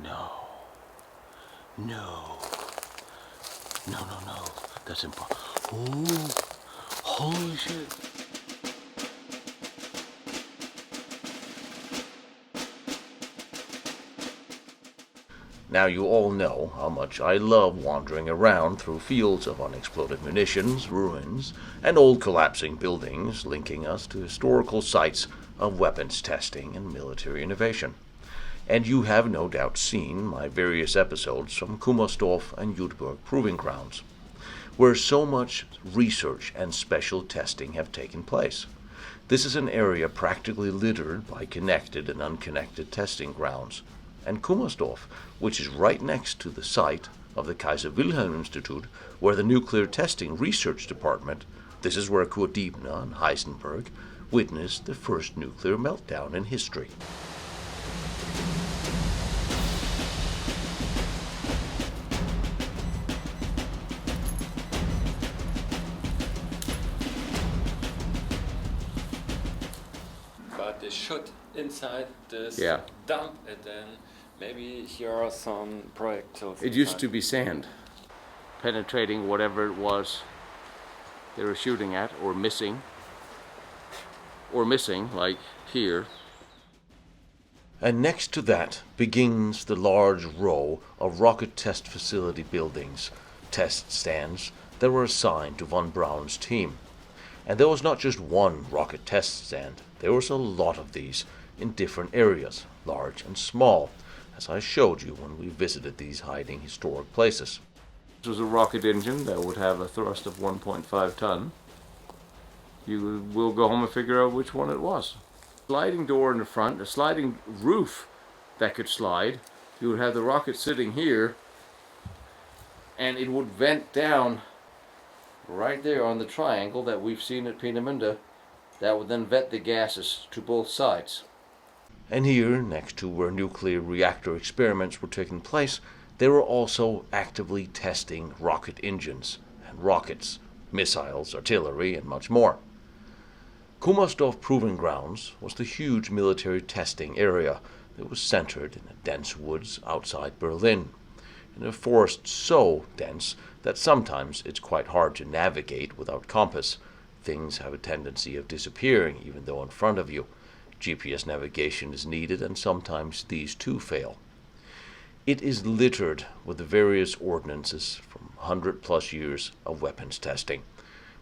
No. No. No, no, no. That's impossible. Oh, holy shit. Now you all know how much I love wandering around through fields of unexploded munitions, ruins, and old collapsing buildings linking us to historical sites of weapons testing and military innovation. And you have no doubt seen my various episodes from Kummersdorf and Jüterbog Proving Grounds, where so much research and special testing have taken place. This is an area practically littered by connected and unconnected testing grounds, and Kummersdorf, which is right next to the site of the Kaiser Wilhelm Institute, where the Nuclear Testing Research Department, this is where Kurt Diebner and Heisenberg witnessed the first nuclear meltdown in history. But they should inside this Yeah. dump and then maybe here are some projectiles. It used to be sand, penetrating whatever it was they were shooting at, or missing, like here. And next to that begins the large row of rocket test facility buildings, test stands that were assigned to von Braun's team. And there was not just one rocket test stand, there was a lot of these in different areas, large and small, as I showed you when we visited these hiding historic places. This was a rocket engine that would have a thrust of 1.5 ton. You will go home and figure out which one it was. Sliding door in the front, a sliding roof that could slide. You would have the rocket sitting here, and it would vent down right there on the triangle that we've seen at Peenemunde. That would then vent the gases to both sides. And here, next to where nuclear reactor experiments were taking place, they were also actively testing rocket engines and rockets, missiles, artillery, and much more. Kummersdorf Proving Grounds was the huge military testing area that was centered in the dense woods outside Berlin, in a forest so dense that sometimes it's quite hard to navigate without compass. Things have a tendency of disappearing even though in front of you. GPS navigation is needed, and sometimes these too fail. It is littered with the various ordnances from 100+ years of weapons testing,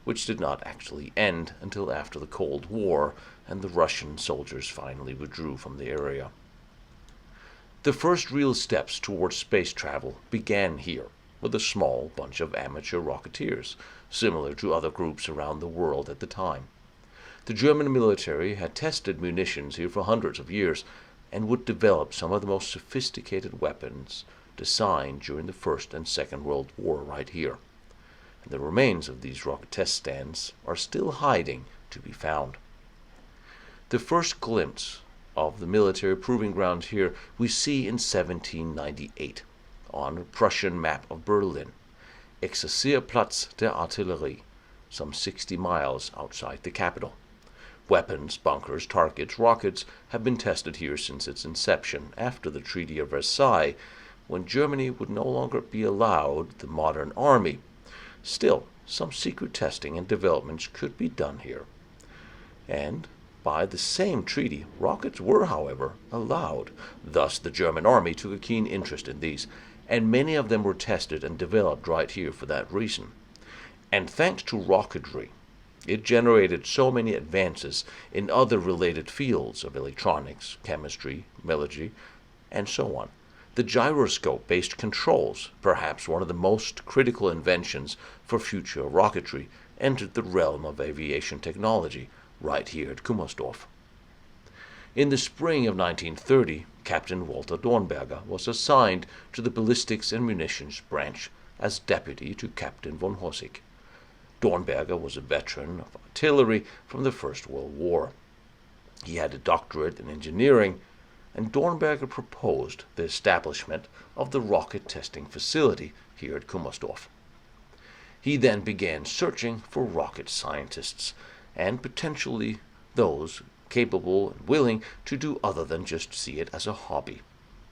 which did not actually end until after the Cold War and the Russian soldiers finally withdrew from the area. The first real steps towards space travel began here with a small bunch of amateur rocketeers, similar to other groups around the world at the time. The German military had tested munitions here for hundreds of years and would develop some of the most sophisticated weapons designed during the First and Second World War right here. And the remains of these rocket test stands are still hiding to be found. The first glimpse of the military proving grounds here we see in 1798 on a Prussian map of Berlin, Exerzierplatz der Artillerie, some 60 miles outside the capital. Weapons, bunkers, targets, rockets have been tested here since its inception after the Treaty of Versailles, when Germany would no longer be allowed the modern army. Still, some secret testing and developments could be done here. And by the same treaty, rockets were, however, allowed. Thus, the German army took a keen interest in these, and many of them were tested and developed right here for that reason. And thanks to rocketry, it generated so many advances in other related fields of electronics, chemistry, metallurgy, and so on. The gyroscope-based controls, perhaps one of the most critical inventions for future rocketry, entered the realm of aviation technology right here at Kummersdorf. In the spring of 1930, Captain Walter Dornberger was assigned to the ballistics and munitions branch as deputy to Captain von Hossig. Dornberger was a veteran of artillery from the First World War. He had a doctorate in engineering, and Dornberger proposed the establishment of the rocket testing facility here at Kummersdorf. He then began searching for rocket scientists, and potentially those capable and willing to do other than just see it as a hobby.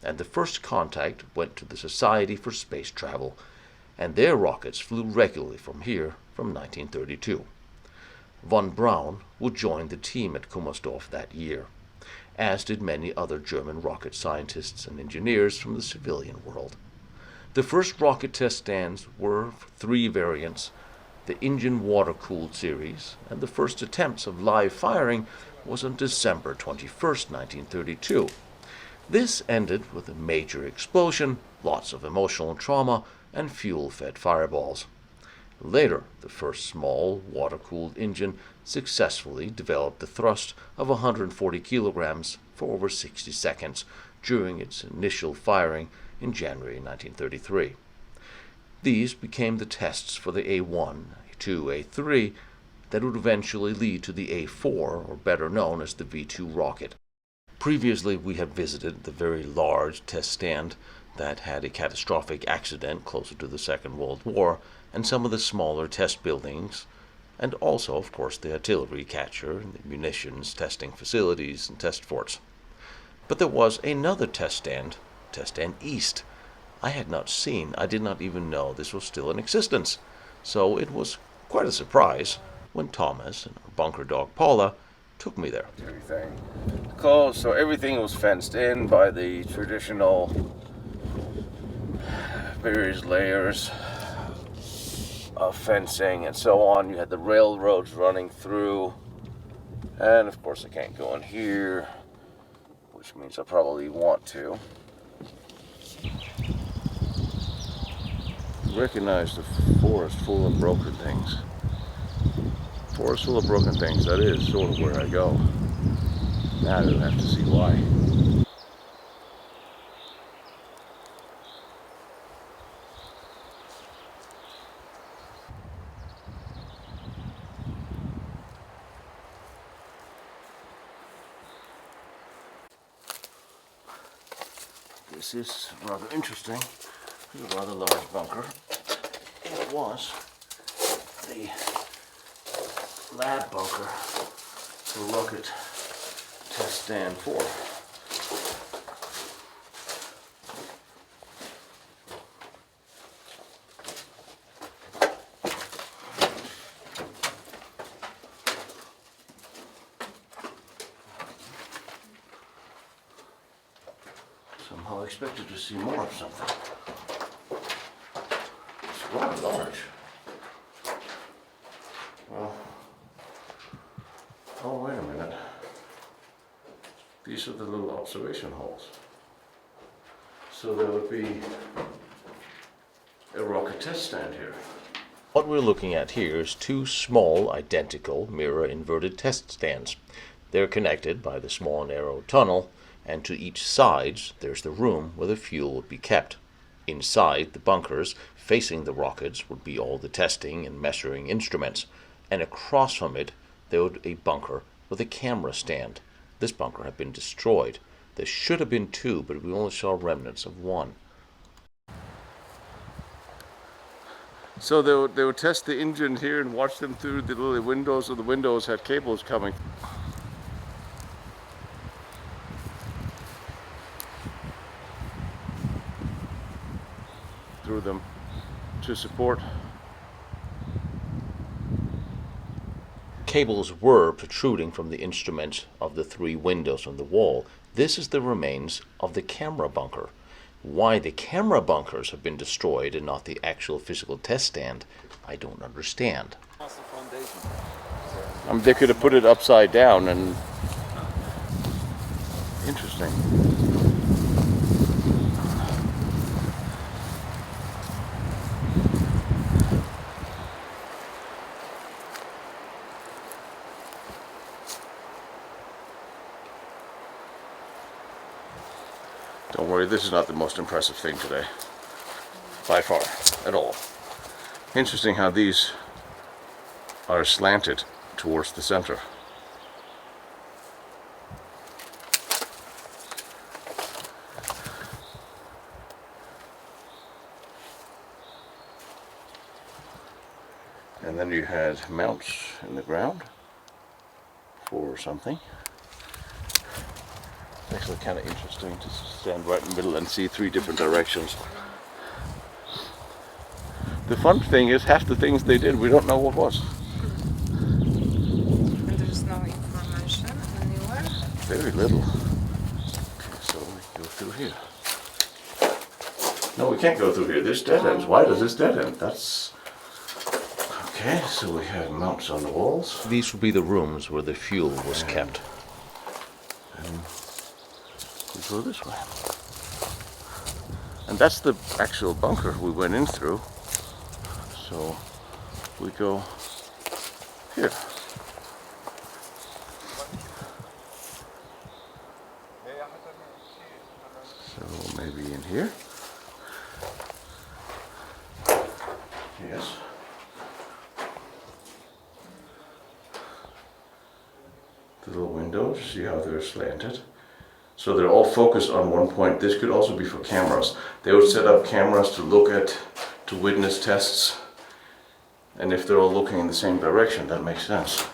and the first contact went to the Society for Space Travel, and their rockets flew regularly from here from 1932. Von Braun would join the team at Kummersdorf that year, as did many other German rocket scientists and engineers from the civilian world. The first rocket test stands were three variants: the engine water-cooled series, and the first attempts of live firing was on December 21st, 1932. This ended with a major explosion, lots of emotional trauma, and fuel-fed fireballs. Later, the first small, water-cooled engine successfully developed the thrust of 140 kilograms for over 60 seconds during its initial firing in January 1933. These became the tests for the A1, A2, A3 that would eventually lead to the A4, or better known as the V2 rocket. Previously, we had visited the very large test stand that had a catastrophic accident closer to the Second World War, and some of the smaller test buildings, and also, of course, the artillery catcher, and the munitions testing facilities, and test forts. But there was another Test Stand East. I did not even know this was still in existence, so it was quite a surprise when Thomas and our bunker dog Paula took me there. Everything closed, so everything was fenced in by the traditional various layers of fencing and so on. You had the railroads running through, and of course I can't go in here, which means I probably want to. Recognize the forest full of broken things. Forest full of broken things, that is sort of where I go. Now you'll have to see why. This is rather interesting. This is a rather large bunker. It was the lab bunker for rocket test stand 4. Somehow expected to see more of something. It's rather large. Well, oh wait a minute. These are the little observation holes. So there would be a rocket test stand here. What we're looking at here is two small, identical, mirror-inverted test stands. They're connected by the small, narrow tunnel, and to each side there's the room where the fuel would be kept. Inside the bunkers, facing the rockets, would be all the testing and measuring instruments, and across from it there would be a bunker with a camera stand. This bunker had been destroyed. There should have been two, but we only saw remnants of one. So they would test the engine here and watch them through the little windows, so the windows had cables coming through them to support. Cables were protruding from the instruments of the three windows on the wall. This is the remains of the camera bunker. Why the camera bunkers have been destroyed and not the actual physical test stand, I don't understand. They could have put it upside down and... Interesting. Don't worry, this is not the most impressive thing today. By far, at all. Interesting how these are slanted towards the center. And then you had mounts in the ground for something. actually kind of interesting to stand right in the middle and see 3 different directions. The fun thing is, half the things they did, we don't know what was. And there's no information anywhere? Very little. Okay, so we go through here. No, we can't go through here. This dead ends. Why does this dead end? That's... Okay, so we have mounts on the walls. These would be the rooms where the fuel was kept. And we go this way. And that's the actual bunker we went in through. So we go here. So maybe in here. Yes. The little windows, see how they're slanted. So they're all focused on one point. This could also be for cameras. They would set up cameras to look at, to witness tests. And if they're all looking in the same direction, that makes sense.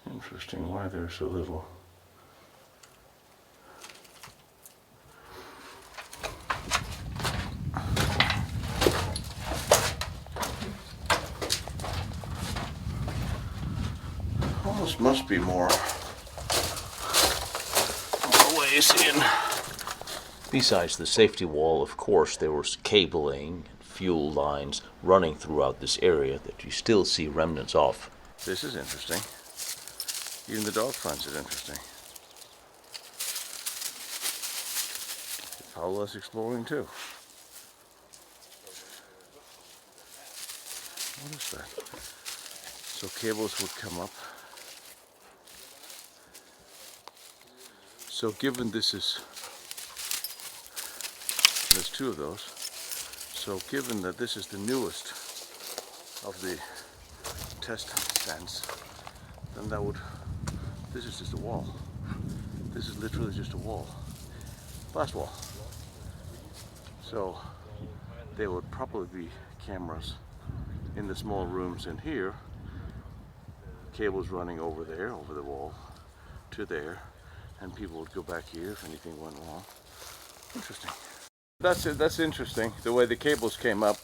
Interesting why there's so little. Almost must be more ways in. Besides the safety wall, of course, there was cabling and fuel lines running throughout this area that you still see remnants of. This is interesting. Even the dog finds it interesting. Paula's exploring too. What is that? So cables would come up. So given this is, there's 2 of those. So given that this is the newest of the test stands, then that would, this is just a wall. This is literally just a wall. Glass wall. So there would probably be cameras in the small rooms in here. Cables running over there, over the wall, to there. And people would go back here if anything went wrong. Interesting. That's it. That's interesting. The way the cables came up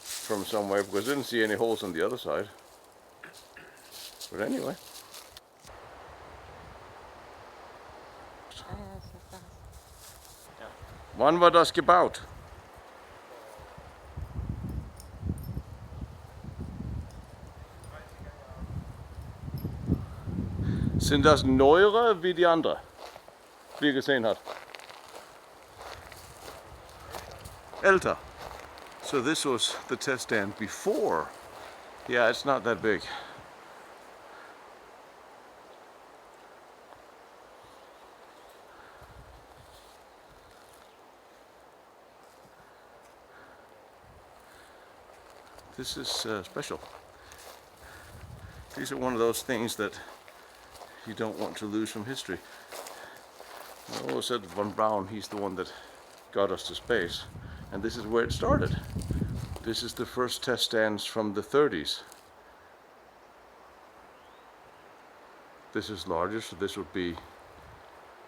from somewhere, because I didn't see any holes on the other side. But anyway. Wann war das gebaut? Sind das neuere wie die andere, wie ihr gesehen habt? Älter. So this was the test stand before. Yeah, it's not that big. This is special. These are one of those things that you don't want to lose from history. I always said von Braun, he's the one that got us to space. And this is where it started. This is the first test stands from the 30s. This is larger, so this would be,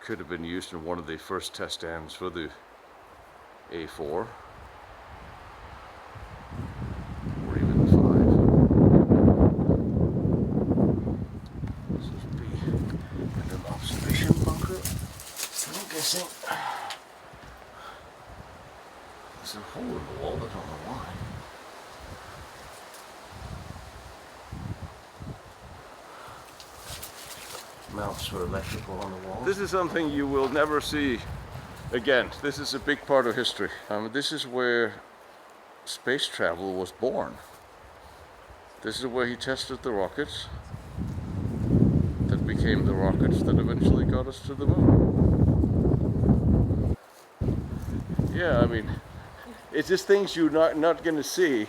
could have been used in one of the first test stands for the A4. Or even the 5. This would be an observation bunker, I'm guessing. There's a hole in the wall, but I don't know why. Mounts for electrical on the wall. This is something you will never see again. This is a big part of history. This is where space travel was born. This is where he tested the rockets that became the rockets that eventually got us to the moon. Yeah, I mean, It's just things you're not going to see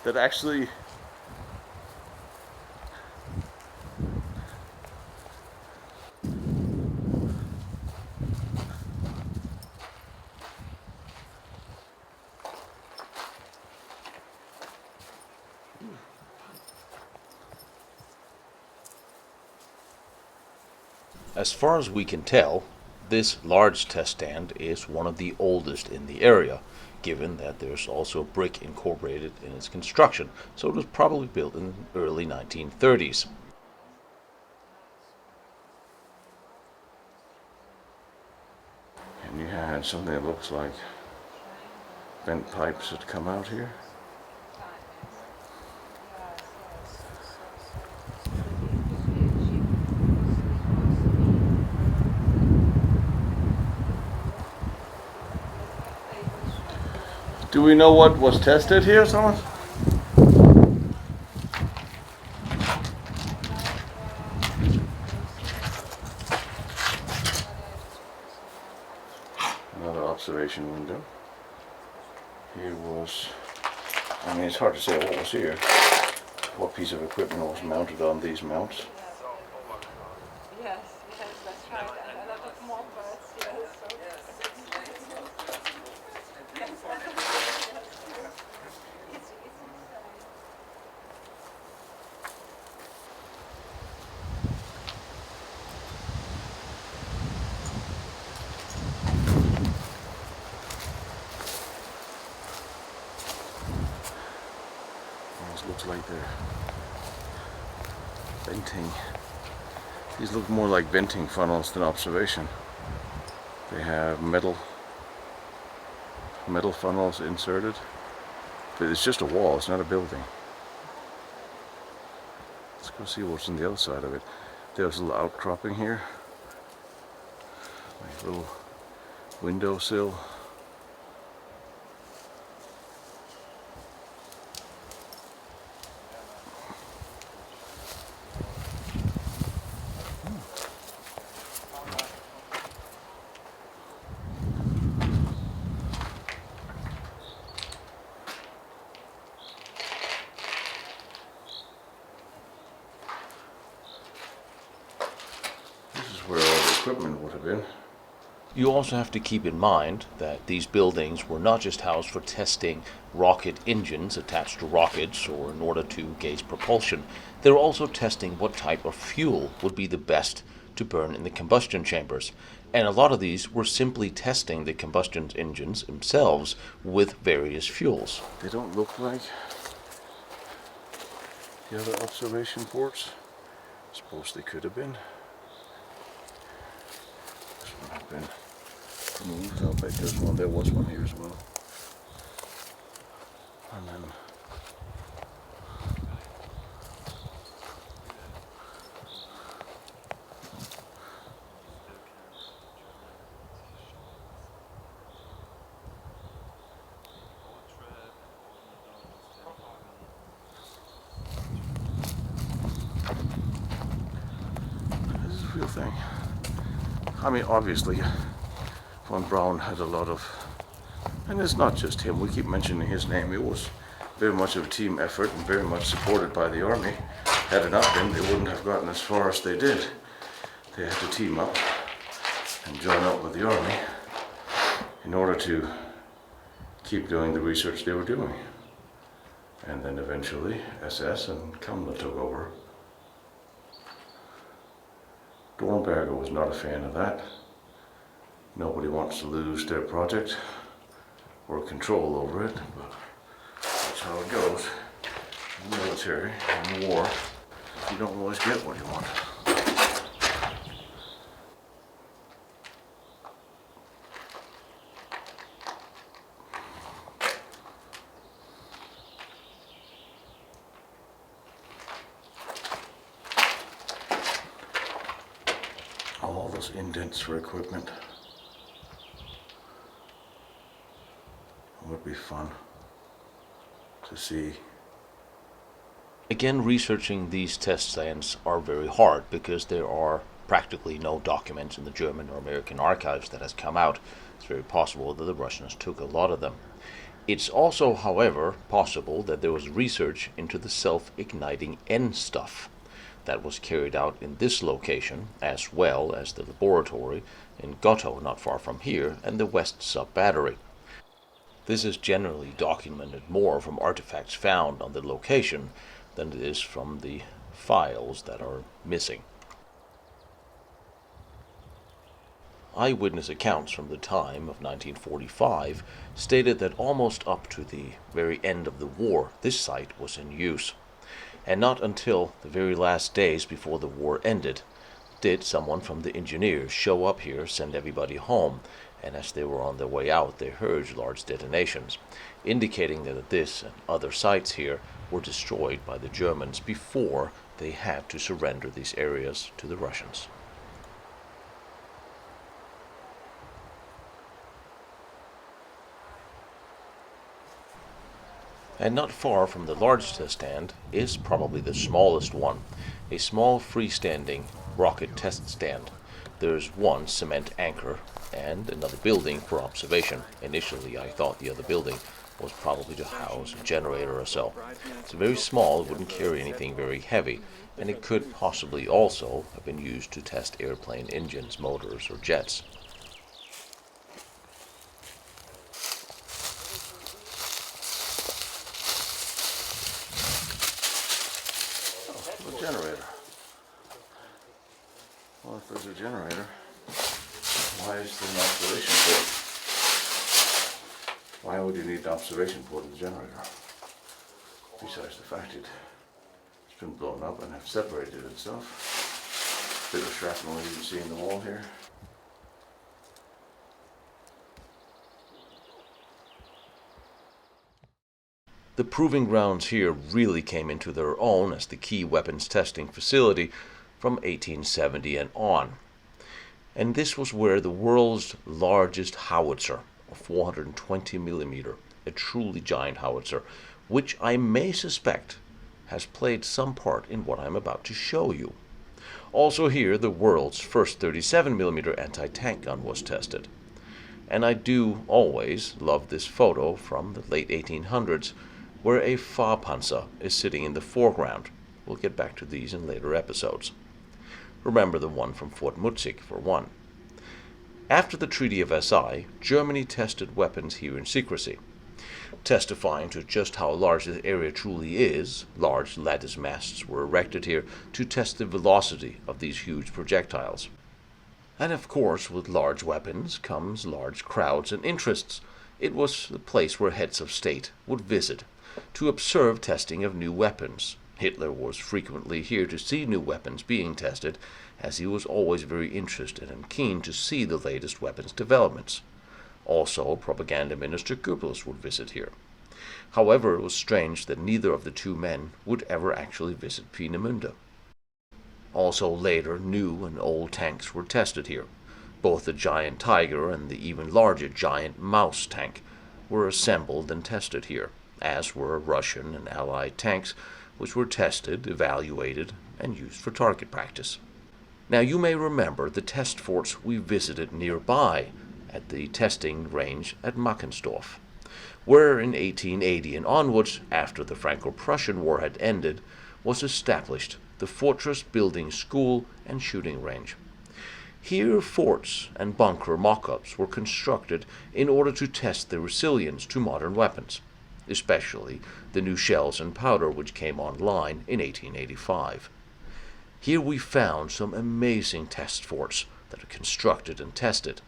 that actually. As far as we can tell, this large test stand is one of the oldest in the area, given that there's also brick incorporated in its construction, so it was probably built in the early 1930s. And you had something that looks like bent pipes that come out here. Do we know what was tested here, someone? Another observation window. Here was, I mean, it's hard to say what was here. What piece of equipment was mounted on these mounts? Yes, that's right. And a lot of more birds, Almost looks like they're venting. These look more like venting funnels than observation. They have metal funnels inserted, but it's just a wall, it's not a building. Let's go see what's on the other side of it. There's a little outcropping here, like a little windowsill. Where all the equipment would have been. You also have to keep in mind that these buildings were not just housed for testing rocket engines attached to rockets or in order to gauge propulsion. They were also testing what type of fuel would be the best to burn in the combustion chambers. And a lot of these were simply testing the combustion engines themselves with various fuels. They don't look like the other observation ports. I suppose they could have been. Have been removed. I'll bet there's one. There was one here as well. And then this is a real thing. I mean, obviously, von Braun had a lot of, and it's not just him, we keep mentioning his name, it was very much of a team effort and very much supported by the army. Had it not been, they wouldn't have gotten as far as they did. They had to team up and join up with the army in order to keep doing the research they were doing. And then eventually, SS and Kummersdorf took over. Dornberger was not a fan of that. Nobody wants to lose their project or control over it, but that's how it goes. In the military, in war, you don't always get what you want. All those indents for equipment. It would be fun to see. Again, researching these test stands are very hard because there are practically no documents in the German or American archives that has come out. It's very possible that the Russians took a lot of them. It's also, however, possible that there was research into the self-igniting N-stuff that was carried out in this location, as well as the laboratory in Gotto, not far from here, and the West Sub-Battery. This is generally documented more from artifacts found on the location than it is from the files that are missing. Eyewitness accounts from the time of 1945 stated that almost up to the very end of the war, this site was in use. And not until the very last days before the war ended did someone from the engineers show up here, send everybody home, and as they were on their way out, they heard large detonations, indicating that this and other sites here were destroyed by the Germans before they had to surrender these areas to the Russians. And not far from the large test stand is probably the smallest one, a small freestanding rocket test stand. There's one cement anchor and another building for observation. Initially, I thought the other building was probably to house a generator or so. It's very small, it wouldn't carry anything very heavy, and it could possibly also have been used to test airplane engines, motors, or jets. Generator. Well, if there's a generator, why is there an observation port? Why would you need an observation port of the generator? Besides the fact it's been blown up and have separated itself. Bit of shrapnel you can see in the wall here. The proving grounds here really came into their own as the key weapons testing facility from 1870 and on. And this was where the world's largest howitzer, a 420 millimeter, a truly giant howitzer, which I may suspect has played some part in what I'm about to show you. Also here, the world's first 37 millimeter anti-tank gun was tested. And I do always love this photo from the late 1800s, where a Fahrpanzer is sitting in the foreground. We'll get back to these in later episodes. Remember the one from Fort Mutzig, for one. After the Treaty of Versailles, Germany tested weapons here in secrecy. Testifying to just how large the area truly is, large lattice masts were erected here to test the velocity of these huge projectiles. And of course, with large weapons comes large crowds and interests. It was the place where heads of state would visit to observe testing of new weapons. Hitler was frequently here to see new weapons being tested, as he was always very interested and keen to see the latest weapons developments. Also, Propaganda Minister Goebbels would visit here. However, it was strange that neither of the two men would ever actually visit Peenemunde. Also later, new and old tanks were tested here. Both the Giant Tiger and the even larger Giant Mouse tank were assembled and tested here, as were Russian and Allied tanks, which were tested, evaluated, and used for target practice. Now you may remember the test forts we visited nearby at the testing range at Kummersdorf, where in 1880 and onwards, after the Franco-Prussian War had ended, was established the Fortress Building School and Shooting Range. Here forts and bunker mock-ups were constructed in order to test their resilience to modern weapons, especially the new shells and powder which came online in 1885. Here we found some amazing test forts that are constructed and tested,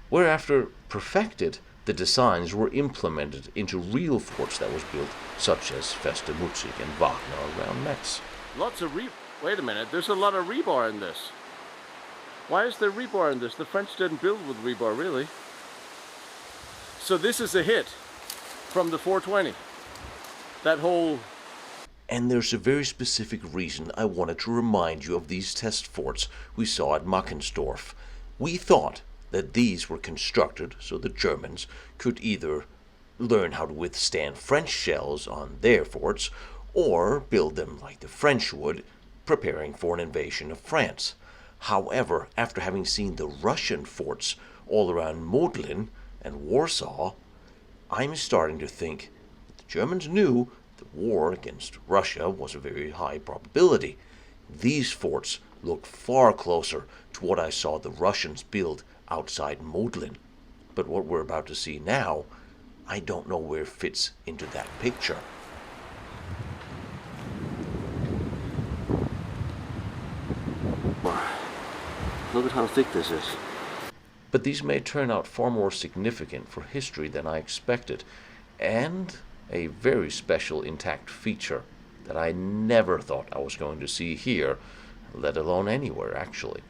where after perfected, the designs were implemented into real forts that was built, such as Feste Mutzig and Wagner around Metz. Wait a minute, there's a lot of rebar in this. Why is there rebar in this? The French didn't build with rebar, really. So this is a hit from the 420. That whole... And there's a very specific reason I wanted to remind you of these test forts we saw at Kummersdorf. We thought that these were constructed so the Germans could either learn how to withstand French shells on their forts, or build them like the French would, preparing for an invasion of France. However, after having seen the Russian forts all around Modlin and Warsaw, I'm starting to think that the Germans knew the war against Russia was a very high probability. These forts looked far closer to what I saw the Russians build outside Modlin. But what we're about to see now, I don't know where it fits into that picture. Look at how thick this is. But these may turn out far more significant for history than I expected, and a very special intact feature that I never thought I was going to see here, let alone anywhere actually.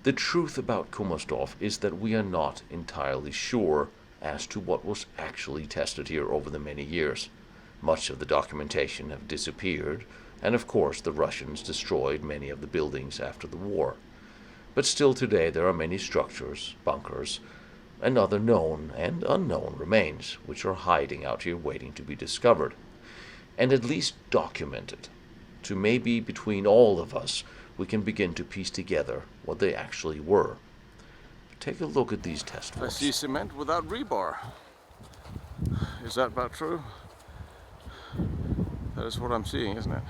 The truth about Kummersdorf is that we are not entirely sure as to what was actually tested here over the many years. Much of the documentation have disappeared, and of course the Russians destroyed many of the buildings after the war. But still today there are many structures, bunkers, and other known and unknown remains which are hiding out here waiting to be discovered, and at least documented, to maybe between all of us we can begin to piece together what they actually were. Take a look at these test I forts. see cement without rebar. Is that about true? That is what I'm seeing, isn't it?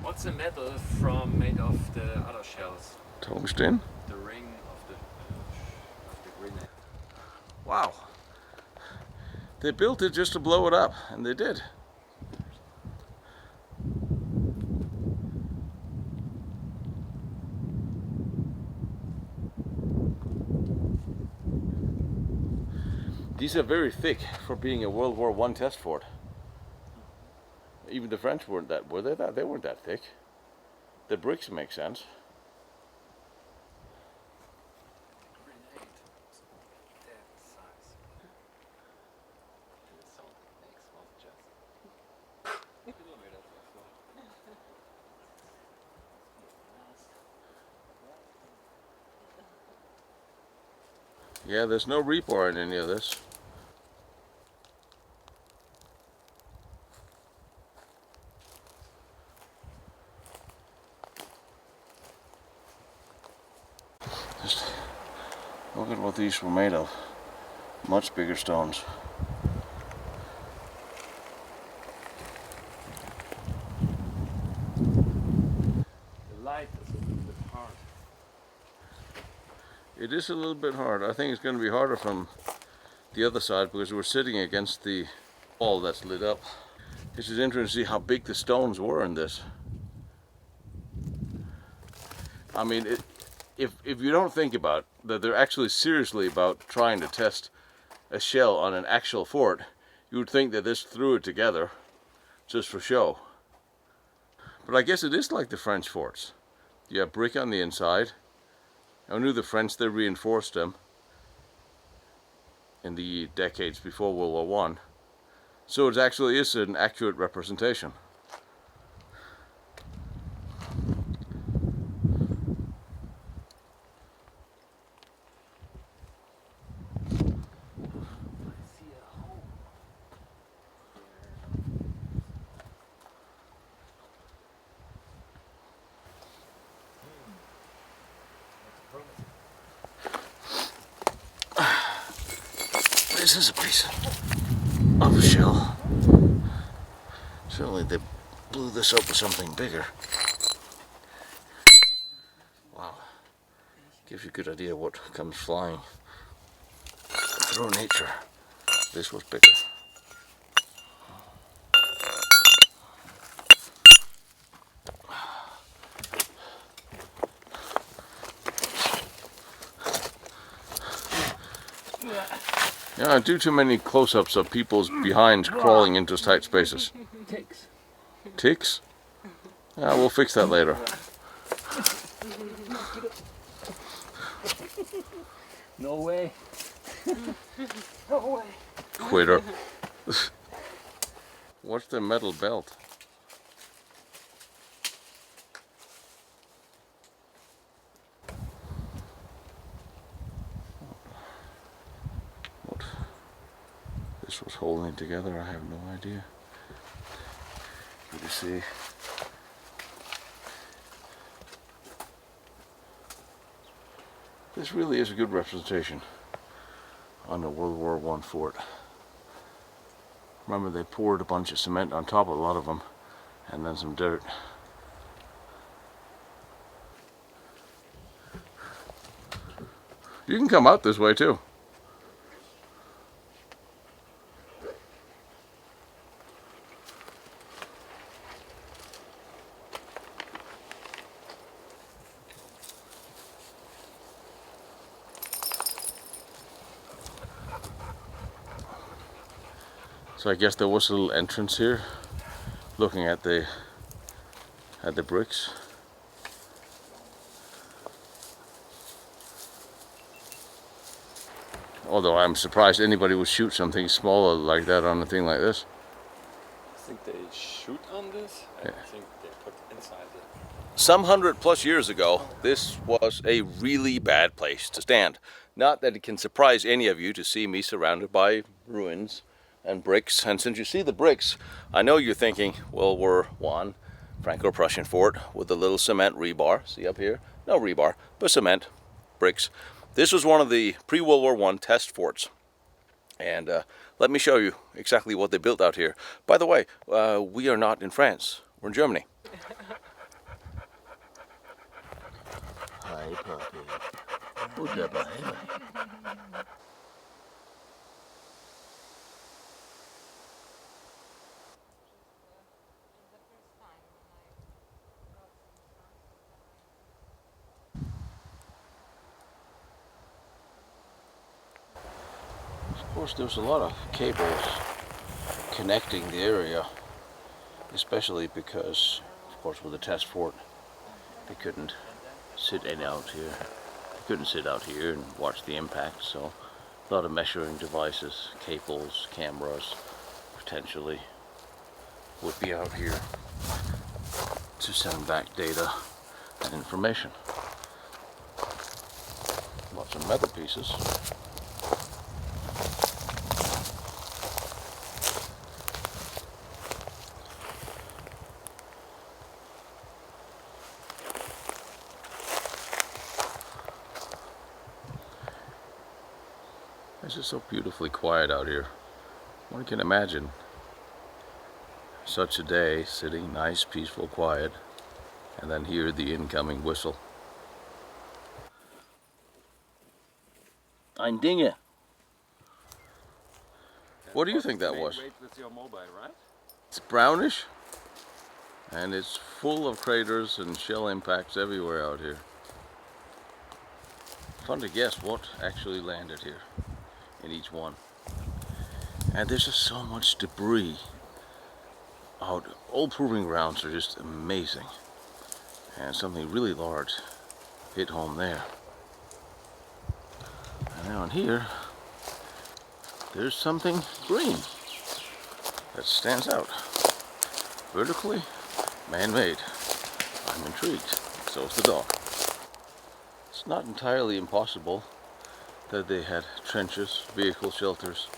What's the metal made of the other shells? Tungsten? The ring of the grenade. Wow. They built it just to blow it up, and they did. These are very thick for being a World War I test fort. Even the French weren't that, were they? They weren't that thick. The bricks make sense. Grenade. That size. And the sound it makes was just kilometers or so. Yeah, there's no rebar in any of this. Just look at what these were made of. Much bigger stones. The light is a little bit hard. It is a little bit hard. I think it's going to be harder from the other side because we're sitting against the wall that's lit up. It's just interesting to see how big the stones were in this. I mean, if you don't think about that they're actually seriously about trying to test a shell on an actual fort, you would think that this threw it together just for show. But I guess it is like the French forts. You have brick on the inside. I knew the French, they reinforced them in the decades before World War One. So it actually is an accurate representation. This is a piece of a shell. Certainly they blew this up with something bigger. Wow. Gives you a good idea what comes flying through nature. This was bigger. Yeah, I do too many close-ups of people's behinds crawling into tight spaces. Ticks. Ticks? Yeah, we'll fix that later. No way. No way. Quitter. What's the metal belt? What this was holding it together, I have no idea. Good to see. This really is a good representation on a World War I fort. Remember, they poured a bunch of cement on top of a lot of them, and then some dirt. You can come out this way too. So I guess there was a little entrance here, looking at the bricks. Although I'm surprised anybody would shoot something smaller like that on a thing like this. I think they shoot on this. Yeah. I think they put inside it. Some 100+ years ago, this was a really bad place to stand. Not that it can surprise any of you to see me surrounded by ruins and bricks. And since you see the bricks, I know you're thinking, well, we're one Franco-Prussian fort with a little cement rebar. See up here? No rebar, but cement, bricks. This was one of the pre-World War I test forts. And let me show you exactly what they built out here. By the way, we are not in France. We're in Germany. Hi, puppy. Goodbye. Of course, there's a lot of cables connecting the area, especially because, of course, with the test fort, they couldn't sit out here. They couldn't sit out here and watch the impact, so a lot of measuring devices, cables, cameras, potentially would be out here to send back data and information. Lots of metal pieces. It's just so beautifully quiet out here. One can imagine such a day, sitting nice, peaceful, quiet, and then hear the incoming whistle. Ein Dinge. What do you think that was? With your mobile, right? It's brownish, and it's full of craters and shell impacts everywhere out here. Fun to guess what actually landed here in each one. And there's just so much debris out. Old proving grounds are just amazing. And something really large hit home there. And down here, there's something green that stands out. Vertically, man-made. I'm intrigued. So is the dog. It's not entirely impossible that they had trenches, vehicle shelters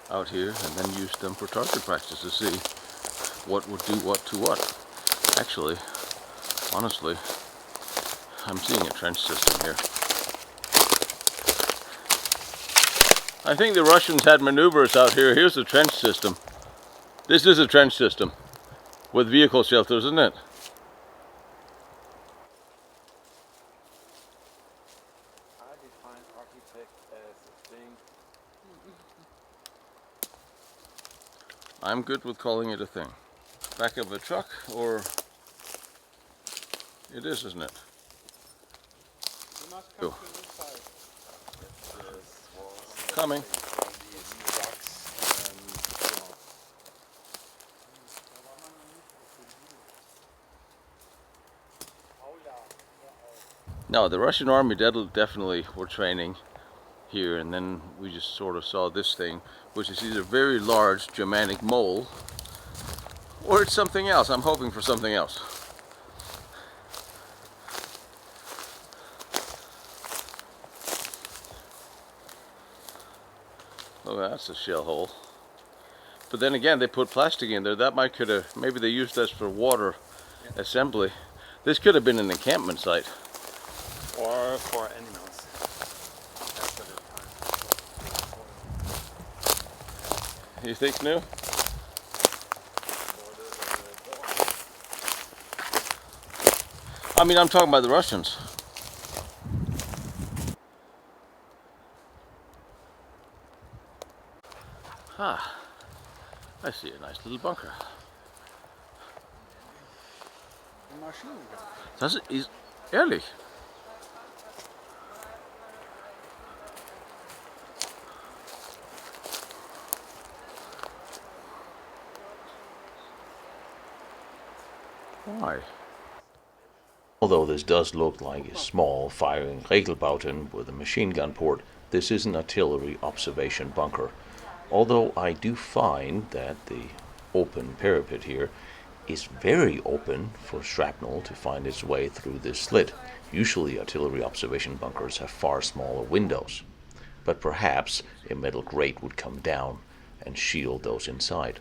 out here, and then used them for target practice to see what would do what to what. Actually, honestly, I'm seeing a trench system here. I think the Russians had maneuvers out here. Here's the trench system. This is a trench system with vehicle shelters, isn't it? I define architect as a thing. I'm good with calling it a thing. Back of a truck, or it is, isn't it? You must Go. come to this side. This was Coming. from the new docks and you know. No, the Russian army definitely were training here, and then we just sort of saw this thing, which is either very large Germanic mole, or it's something else. I'm hoping for something else. Oh, that's a shell hole. But then again, they put plastic in there. That might could have, maybe they used this for water assembly. This could have been an encampment site. Or for animals. You think new? I mean, I'm talking about the Russians. Ah, I see a nice little bunker. Das ist ehrlich. Why? Although this does look like a small firing Regelbauten with a machine gun port, this is an artillery observation bunker. Although I do find that the open parapet here is very open for shrapnel to find its way through this slit. Usually artillery observation bunkers have far smaller windows, but perhaps a metal grate would come down and shield those inside.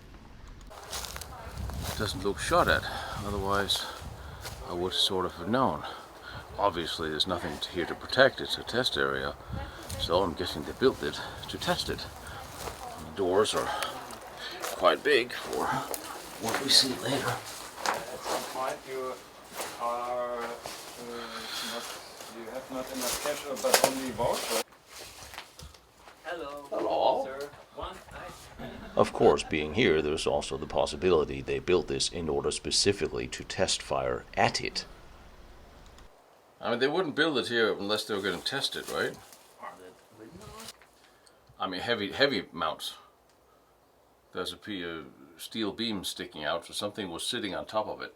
It doesn't look shot at, otherwise I would sort of have known. Obviously there's nothing here to protect, it's a test area, so I'm guessing they built it to test it. The doors are quite big for what we see later. At some point you are you have not enough cash, but only voucher. Hello. Hello. Sir. One nice. Of course, being here, there's also the possibility they built this in order specifically to test fire at it. I mean, they wouldn't build it here unless they were going to test it, right? I mean, heavy mounts. There's a steel beam sticking out, so something was sitting on top of it.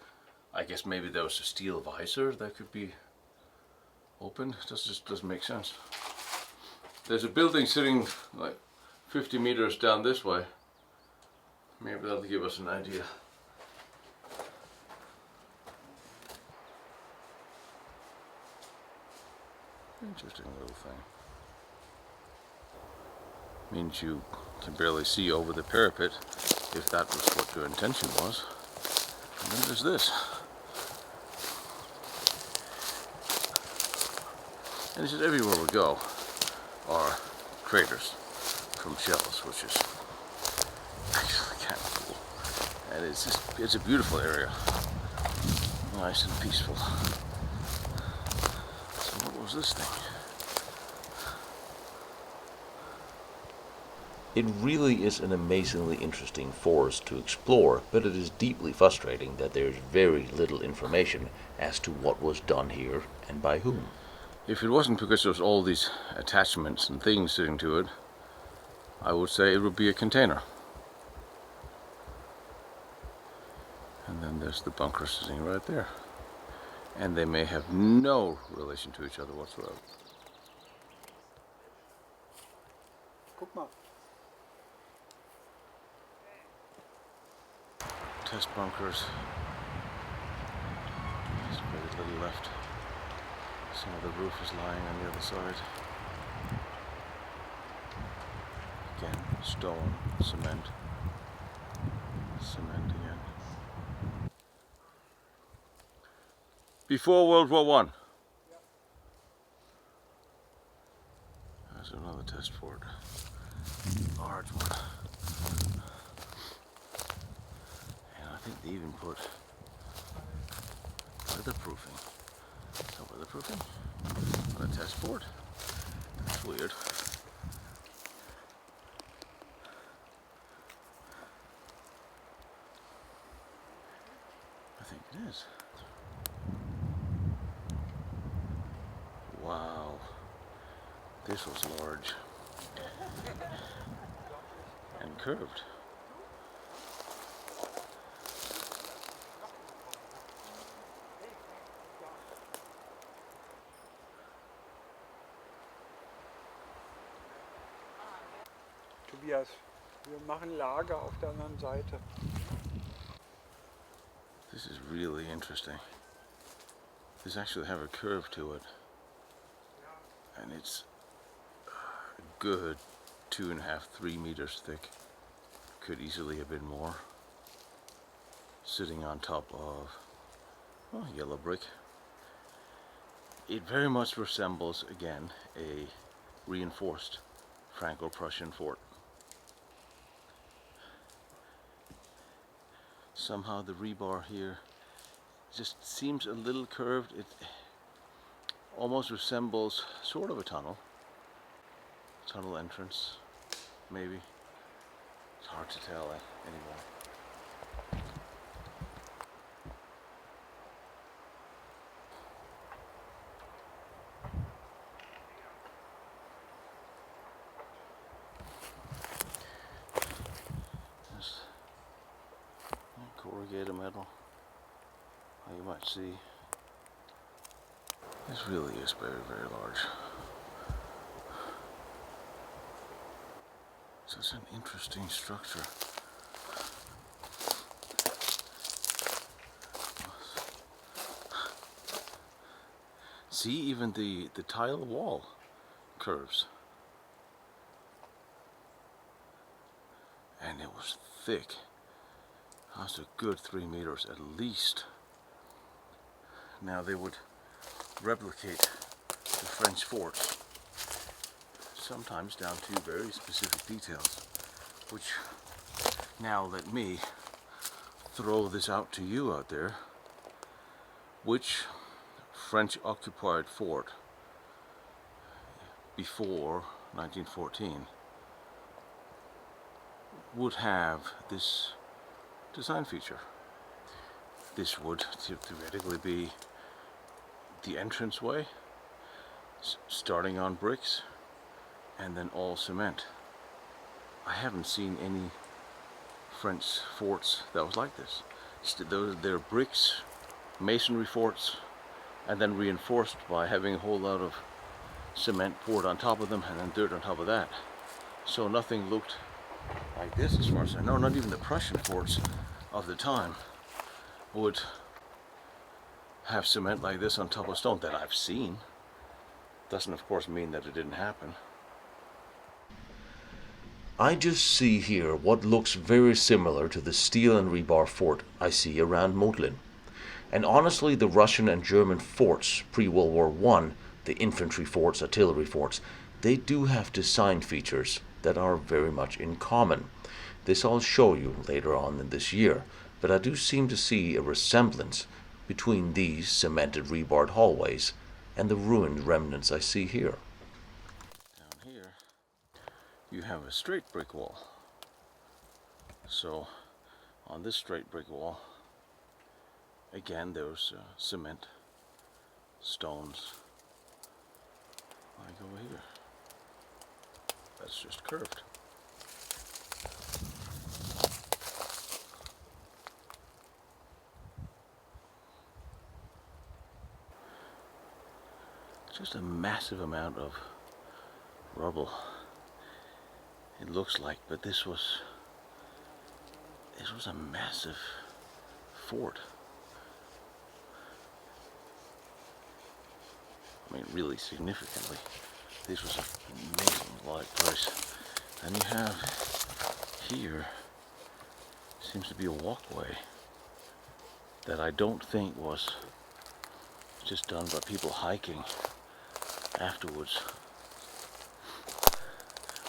I guess maybe there was a steel visor that could be opened. This just doesn't make sense. There's a building sitting like 50 meters down this way. Maybe that'll give us an idea. Interesting little thing. Means you can barely see over the parapet if that was what your intention was. And then there's this. And it's just everywhere we go are craters from shells, which is actually kind of cool. And it's a beautiful area. Nice and peaceful. So what was this thing? It really is an amazingly interesting forest to explore, but it is deeply frustrating that there is very little information as to what was done here and by whom. If it wasn't because there's all these attachments and things sitting to it, I would say it would be a container. And then there's the bunker sitting right there. And they may have no relation to each other whatsoever. Guck mal. Test bunkers. There's very little left. Some of the roof is lying on the other side. Again, stone, cement. Cement again. Before World War I. There's another test fort. Large one. And I think they even put weatherproofing. So weatherproofing on a test fort. That's weird. I think it is. Wow. This was large and curved. Tobias, wir machen Lager auf der anderen Seite. This is really interesting. This actually have a curve to it. And it's a good 2.5, 3 meters thick. Could easily have been more. Sitting on top of, well, yellow brick. It very much resembles, again, a reinforced Franco-Prussian fort. Somehow the rebar here just seems a little curved. It almost resembles sort of a tunnel entrance, maybe. It's hard to tell anymore. Just corrugated metal, how you might see. This really is very, very large. Such an interesting structure. See, even the tile wall curves. And it was thick. That's a good 3 meters at least. Now they would replicate the French forts, sometimes down to very specific details, which now let me throw this out to you out there. Which French occupied fort before 1914 would have this design feature? This would theoretically be the entranceway, starting on bricks and then all cement. I haven't seen any French forts that was like this. They're bricks, masonry forts, and then reinforced by having a whole lot of cement poured on top of them and then dirt on top of that. So nothing looked like this as far as I know. Not even the Prussian forts of the time would have cement like this on top of stone that I've seen. Doesn't of course mean that it didn't happen. I just see here what looks very similar to the steel and rebar fort I see around Modlin. And honestly, the Russian and German forts pre-World War I, the infantry forts, artillery forts, they do have design features that are very much in common. This I'll show you later on in this year, but I do seem to see a resemblance between these cemented rebarred hallways and the ruined remnants I see here. Down here you have a straight brick wall. So on this straight brick wall, again there's cement, stones, like over here. That's just curved. Just a massive amount of rubble, it looks like, but this was a massive fort. I mean, really significantly. This was an amazing large place. And you have here, seems to be a walkway that I don't think was just done by people hiking afterwards.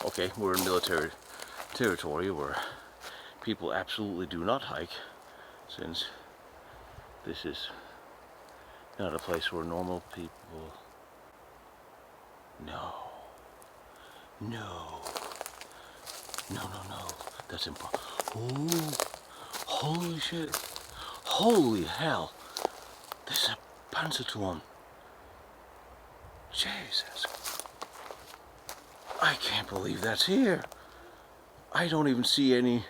Okay, we're in military territory where people absolutely do not hike, since this is not a place where normal people... No, that's impossible. Oh, holy shit, holy hell, this is a Panzerturm. Jesus, I can't believe that's here. I don't even see any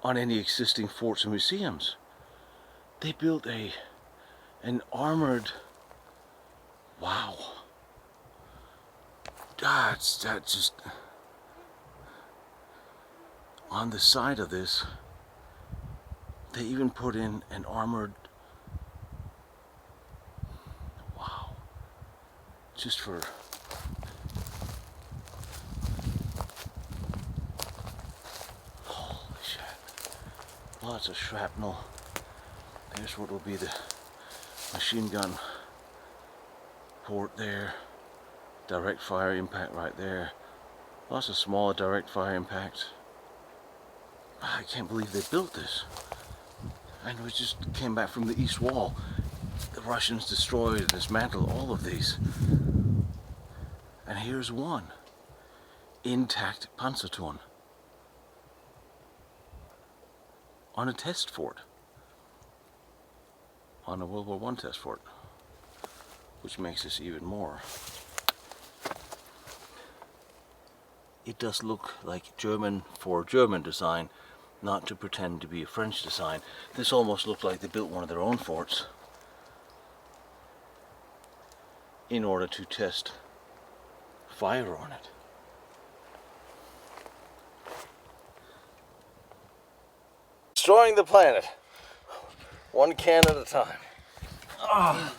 on any existing forts and museums. They built an armored, wow. That's just on the side of this. They even put in an armored, wow, just for holy shit. Lots of shrapnel. There's what will be the machine gun port there. Direct fire impact right there. Lots of smaller direct fire impacts. I can't believe they built this. And we just came back from the East Wall. The Russians destroyed and dismantled all of these. And here's one. Intact Panzerturm. On a test fort. On a World War I test fort. Which makes this even more. It does look like German for German design, not to pretend to be a French design. This almost looked like they built one of their own forts in order to test fire on it. Destroying the planet, one can at a time. Oh.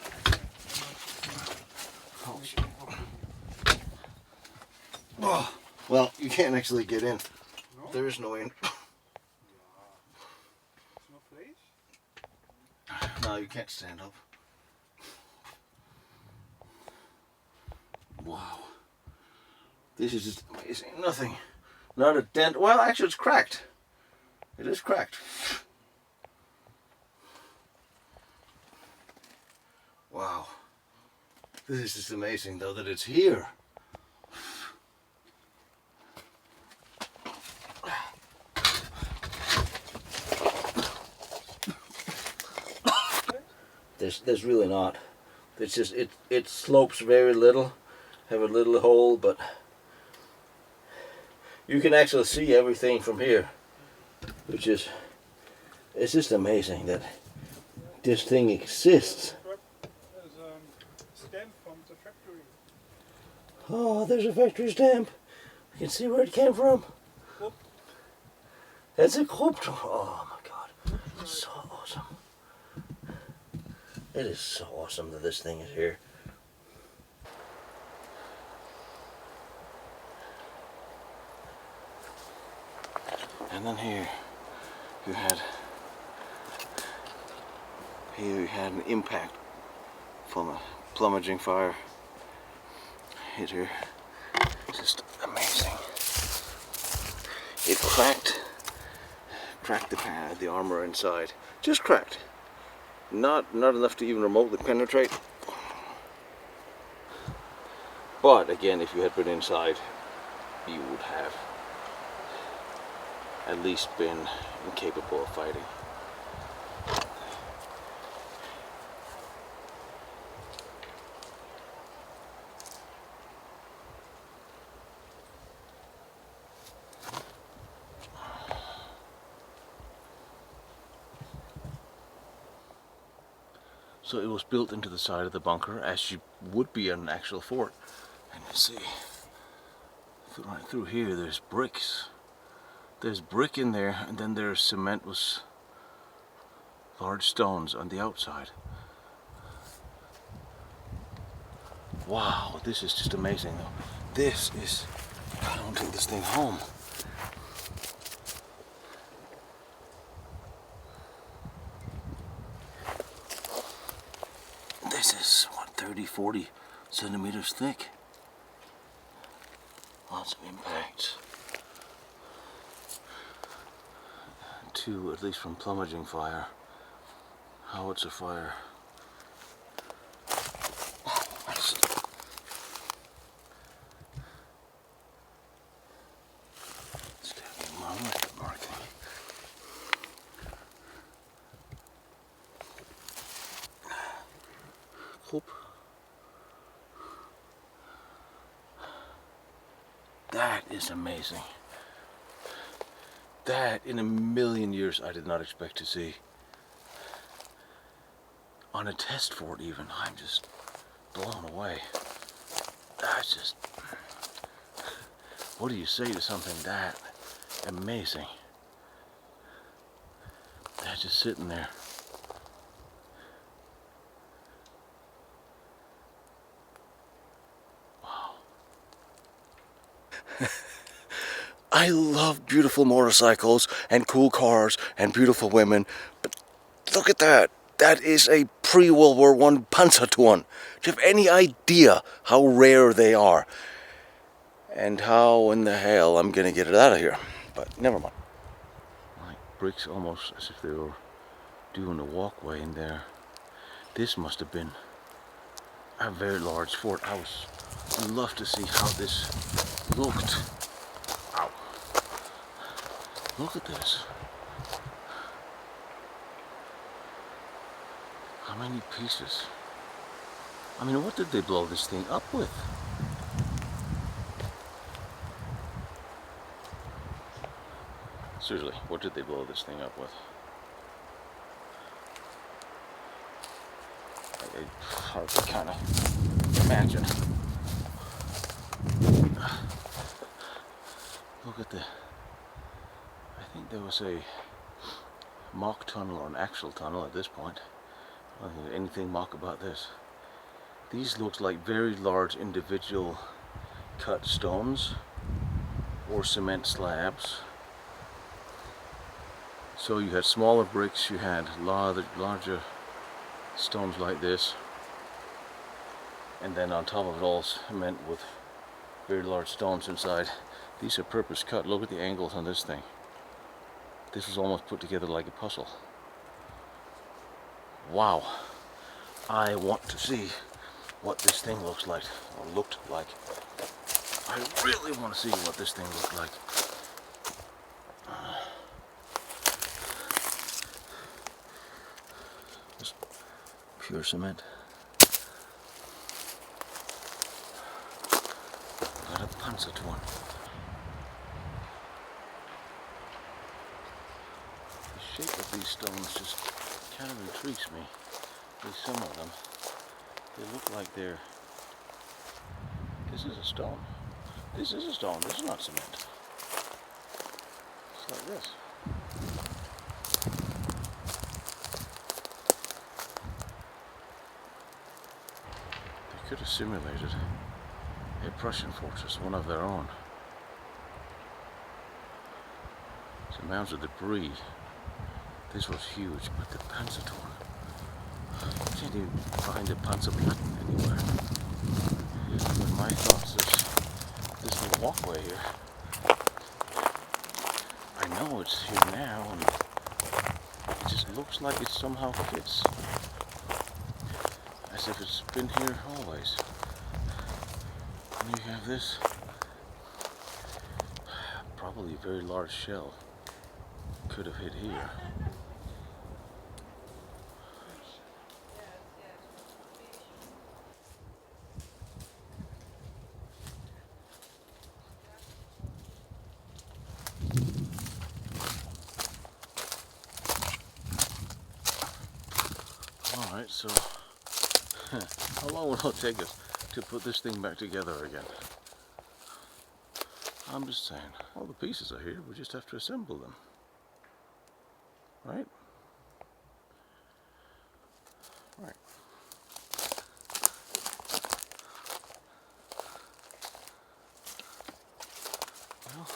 Oh, shit. Oh. Well, you can't actually get in. No? There is no in. No place? No, you can't stand up. Wow. This is just amazing. Nothing. Not a dent. Well, actually, it's cracked. It is cracked. Wow. This is just amazing, though, that it's here. There's really not. It's just it slopes very little, have a little hole, but you can actually see everything from here, which is it's just amazing that this thing exists. There's a stamp from the factory. Oh, there's a factory stamp. You can see where it came from. Krupp. That's a Krupp. Oh my God, so awesome. It is so awesome that this thing is here. And then here you had an impact from a plummeting fire hit here. Just amazing. It cracked the armor inside. Just cracked. Not enough to even remotely penetrate. But again, if you had been inside, you would have at least been incapable of fighting. So it was built into the side of the bunker as you would be on an actual fort. And you see, right through here there's bricks. There's brick in there, and then there's cement with large stones on the outside. Wow, this is just amazing though. This is, I don't take this thing home. This is, what, 30, 40 centimeters thick. Lots of impacts. Two, at least from plummeting fire. Howitzer fire. Marking. Hoop. That is amazing. That in a million years I did not expect to see. On a test fort even. I'm just blown away. That's just... What do you say to something that amazing? That's just sitting there. I love beautiful motorcycles and cool cars and beautiful women, but look at that. That is a pre-World War I Panzerturm. Do you have any idea how rare they are? And how in the hell I'm gonna get it out of here? But never mind. bricks almost as if they were doing a walkway in there. This must have been a very large fort. I'd love to see how this looked. Ow. Look at this. How many pieces? I mean, what did they blow this thing up with? Seriously, what did they blow this thing up with? It's hard to kind of imagine. Look at I think there was a mock tunnel or an actual tunnel at this point. I don't think there's anything mock about this. These look like very large individual cut stones or cement slabs. So you had smaller bricks, you had larger stones like this, and then on top of it all cement with very large stones inside. These are purpose cut. Look at the angles on this thing. This was almost put together like a puzzle. Wow. I want to see what this thing looks like, or looked like. I really want to see what this thing looked like. Just pure cement. Got a Panzerturm. The shape of these stones just kind of intrigues me. At least some of them. They look like they're... This is a stone. This is a stone. This is not cement. It's like this. They could have simulated a Prussian fortress, one of their own. Some mounds of debris. This was huge, but the Panzerturm. You can't even find a Panzerplatten anywhere. But my thoughts is this little walkway here. I know it's here now, and it just looks like it somehow fits. As if it's been here always. And you have this, probably a very large shell. Could have hit here. Alright, so how long will it take us to put this thing back together again? I'm just saying, all the pieces are here, we just have to assemble them. Right? Right. Well,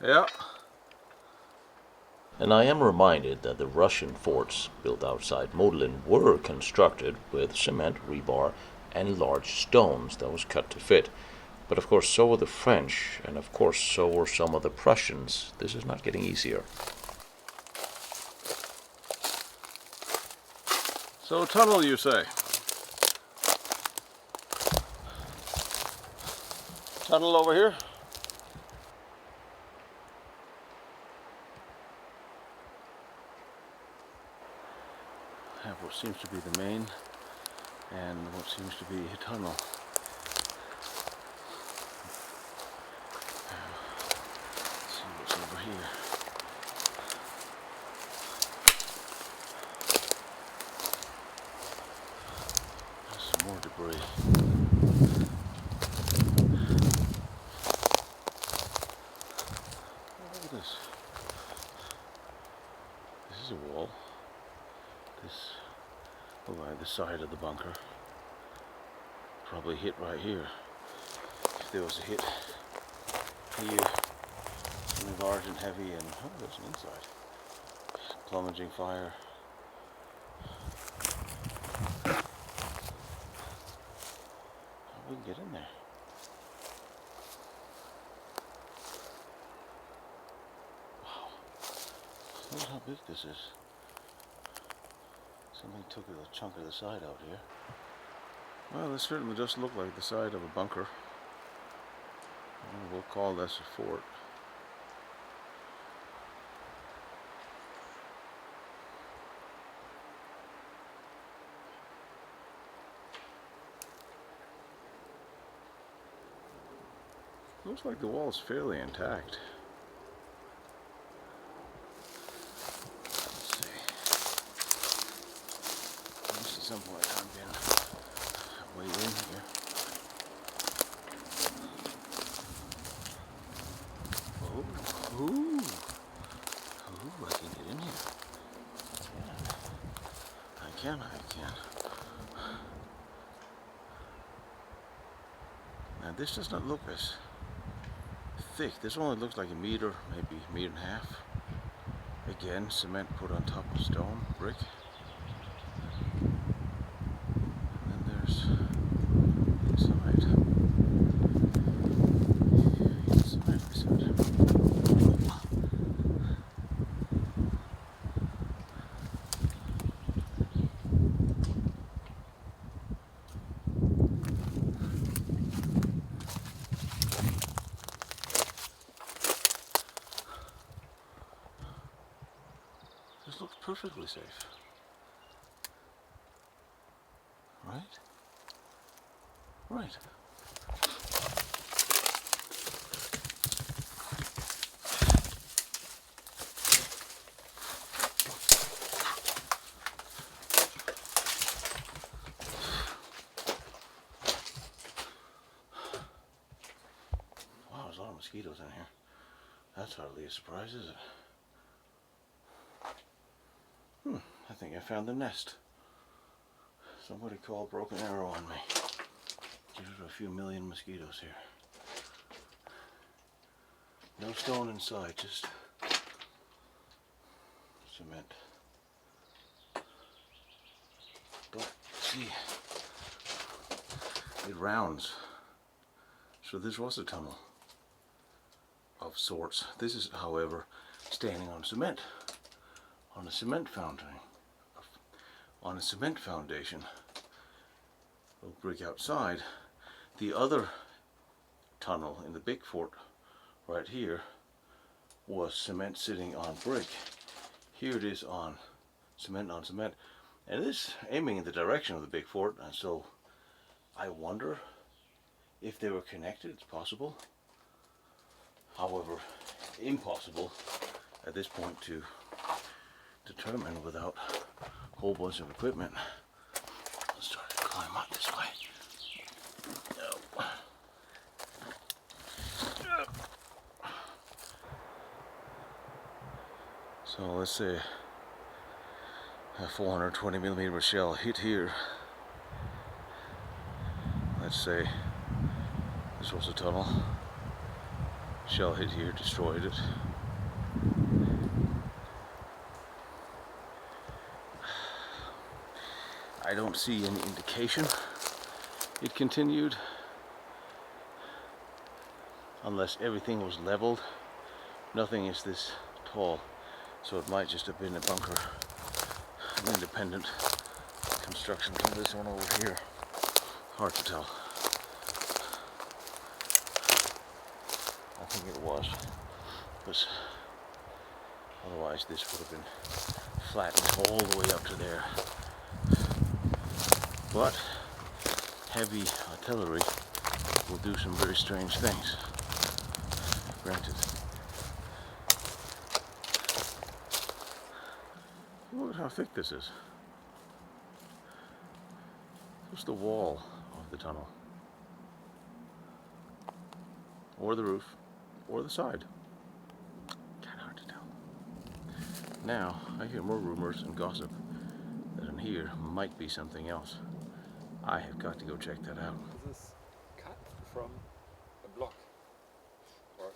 yeah. And I am reminded that the Russian forts built outside Modlin were constructed with cement, rebar, and large stones that was cut to fit. But of course so were the French, and of course so were some of the Prussians. This is not getting easier. So tunnel, you say? Tunnel over here? Have what seems to be the main and what seems to be a tunnel. Let's see what's over here. There's some more debris. Oh, look at this. This is a wall. This over the side of the bunker. Probably hit right here. If there was a hit here, something large and heavy, and oh, there's an inside. Plummeting fire. How big in there. Wow. Look how big this is. Something took a chunk of the side out here. Well, this certainly does look like the side of a bunker. We'll call this a fort. Looks like the wall is fairly intact. Let's see. Must at some point I've been way in here. Oh, ooh, ooh! I can get in here. I can. Now this does not look as thick. This only looks like a meter, maybe a meter and a half. Again, cement put on top of stone, brick. And then there's inside. Cement, I said. This looks perfectly safe. Right? Right. Wow, there's a lot of mosquitoes in here. That's hardly a surprise, is it? I think I found the nest. Somebody called Broken Arrow on me. There's a few million mosquitoes here. No stone inside, just cement. But see, it rounds. So this was a tunnel of sorts. This is, however, standing on cement. On a cement foundation, little brick outside. The other tunnel in the big fort right here was cement sitting on brick. Here it is on cement, and it is aiming in the direction of the big fort, and so I wonder if they were connected. It's possible, however impossible at this point to determine without a whole bunch of equipment. Let's try to climb up this way. No. So let's say a 420mm shell hit here. Let's say this was a tunnel. Shell hit here, destroyed it. I don't see any indication it continued, unless everything was leveled. Nothing is this tall, so it might just have been a bunker, an independent construction from this one over here. Hard to tell. I think it was, because otherwise this would have been flattened all the way up to there. But heavy artillery will do some very strange things. Granted. Look at how thick this is. Just the wall of the tunnel. Or the roof. Or the side. Kinda hard to tell. Now, I hear more rumors and gossip that in here might be something else. I have got to go check that out. This is cut from a block. Or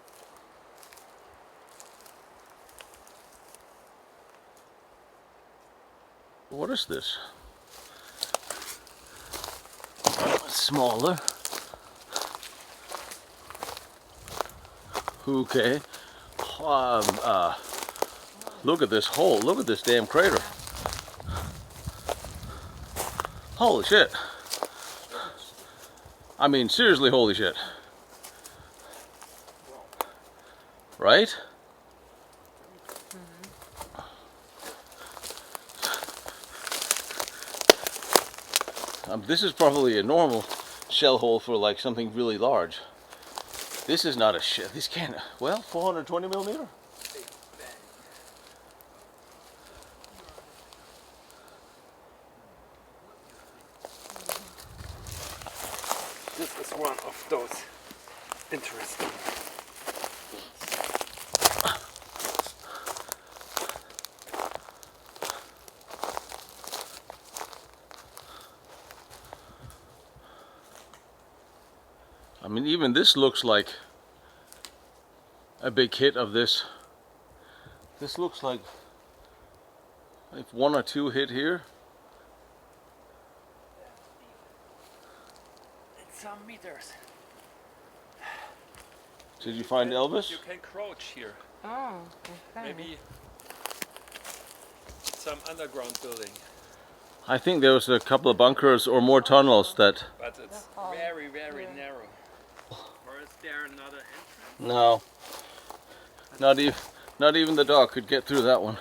What is this? It's smaller. Okay. Look at this hole. Look at this damn crater. Holy shit. I mean, seriously, holy shit. Right? This is probably a normal shell hole for like something really large. This is not a shell. This can't. Well, 420 millimeter. This is one of those interesting. I mean, even this looks like a big hit of this. This looks like if one or two hit here. It's some meters. Did you find Elvis? You can crouch here. Oh, okay. Maybe some underground building. I think there was a couple of bunkers or more tunnels that. But it's very, very narrow. Or is there another entrance? No. Not even the dog could get through that one.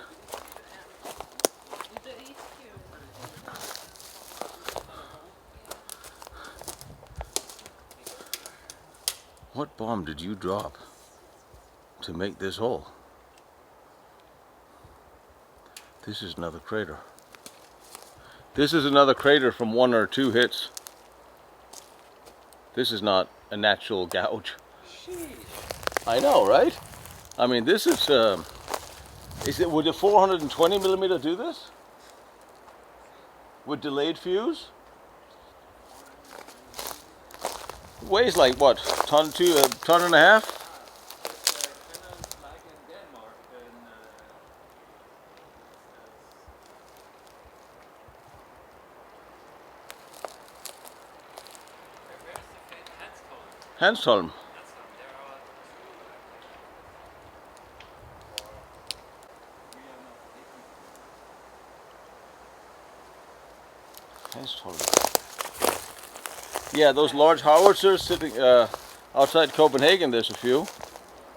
What bomb did you drop to make this hole? This is another crater. This is another crater from one or two hits. This is not a natural gouge. I know, right? I mean, this is it, would a 420 millimeter do this? With delayed fuse? Weighs like what? Ton and a half? Like in Denmark, where's the Hanstholm. Yeah, those large howitzers sitting outside Copenhagen, there's a few,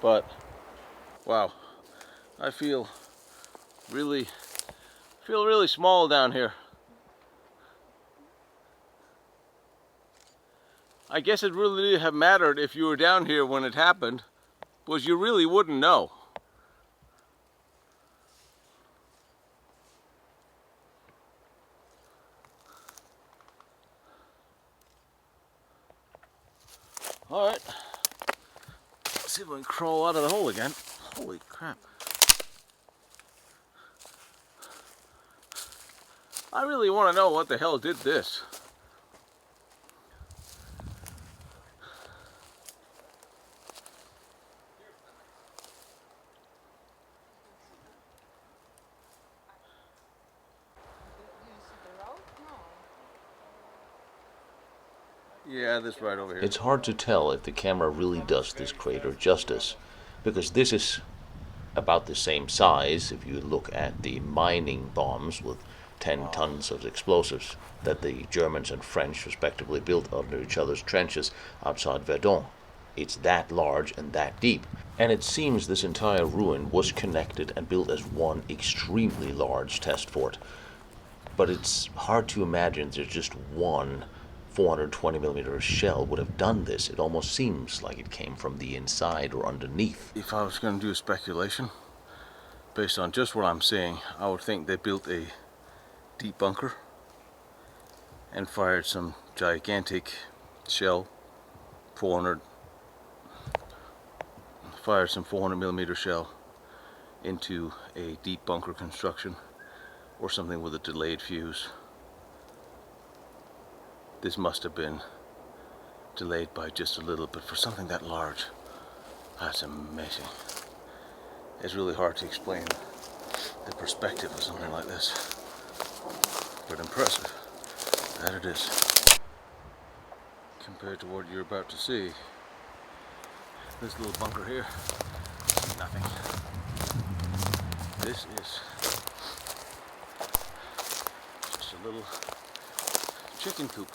but wow, I feel really small down here. I guess it really would have mattered if you were down here when it happened, because you really wouldn't know. Alright, let's see if we can crawl out of the hole again. Holy crap. I really want to know what the hell did this. Yeah, this right over here. It's hard to tell if the camera really does this crater justice, because this is about the same size if you look at the mining bombs with 10 tons of explosives that the Germans and French respectively built under each other's trenches outside Verdun. It's that large and that deep. And it seems this entire ruin was connected and built as one extremely large test fort. But it's hard to imagine there's just one 420 millimeter shell would have done this. It almost seems like it came from the inside or underneath. If I was going to do a speculation, based on just what I'm seeing, I would think they built a deep bunker and fired some gigantic shell, 400 millimeter shell into a deep bunker construction or something with a delayed fuse. This must have been delayed by just a little, but for something that large, that's amazing. It's really hard to explain the perspective of something like this, but impressive. That it is. Compared to what you're about to see. This little bunker here, nothing. This is just a little chicken coop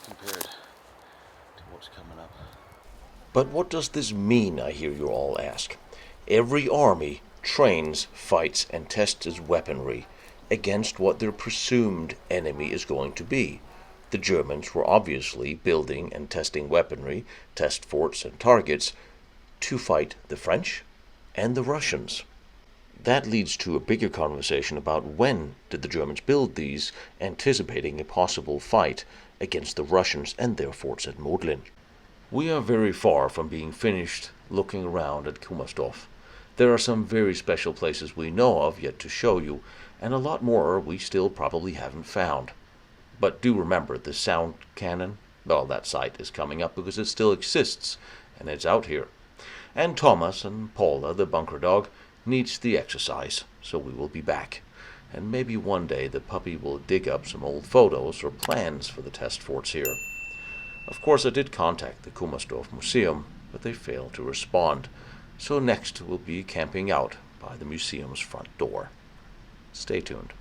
compared to what's coming up. But what does this mean, I hear you all ask? Every army trains, fights, and tests its weaponry against what their presumed enemy is going to be. The Germans were obviously building and testing weaponry, test forts and targets, to fight the French and the Russians. That leads to a bigger conversation about when did the Germans build these, anticipating a possible fight against the Russians and their forts at Modlin. We are very far from being finished looking around at Kummersdorf. There are some very special places we know of yet to show you, and a lot more we still probably haven't found. But do remember the sound cannon? Well, that site is coming up because it still exists, and it's out here. And Thomas and Paula, the bunker dog, needs the exercise, so we will be back. And maybe one day the puppy will dig up some old photos or plans for the test forts here. Of course, I did contact the Kummersdorf Museum, but they failed to respond. So next we'll be camping out by the museum's front door. Stay tuned.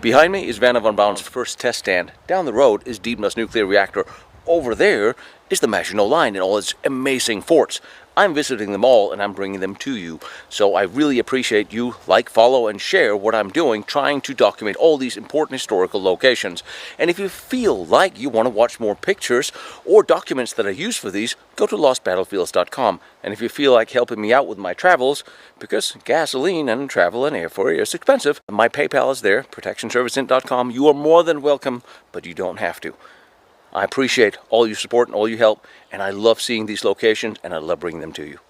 Behind me is Werner von Braun's first test stand. Down the road is Diebner's nuclear reactor. Over there is the Maginot Line and all its amazing forts. I'm visiting them all and I'm bringing them to you. So I really appreciate you like, follow, and share what I'm doing, trying to document all these important historical locations. And if you feel like you want to watch more pictures or documents that I use for these, go to lostbattlefields.com. And if you feel like helping me out with my travels, because gasoline and travel and airfare is expensive, my PayPal is there, protectionserviceint.com. You are more than welcome, but you don't have to. I appreciate all your support and all your help, and I love seeing these locations, and I love bringing them to you.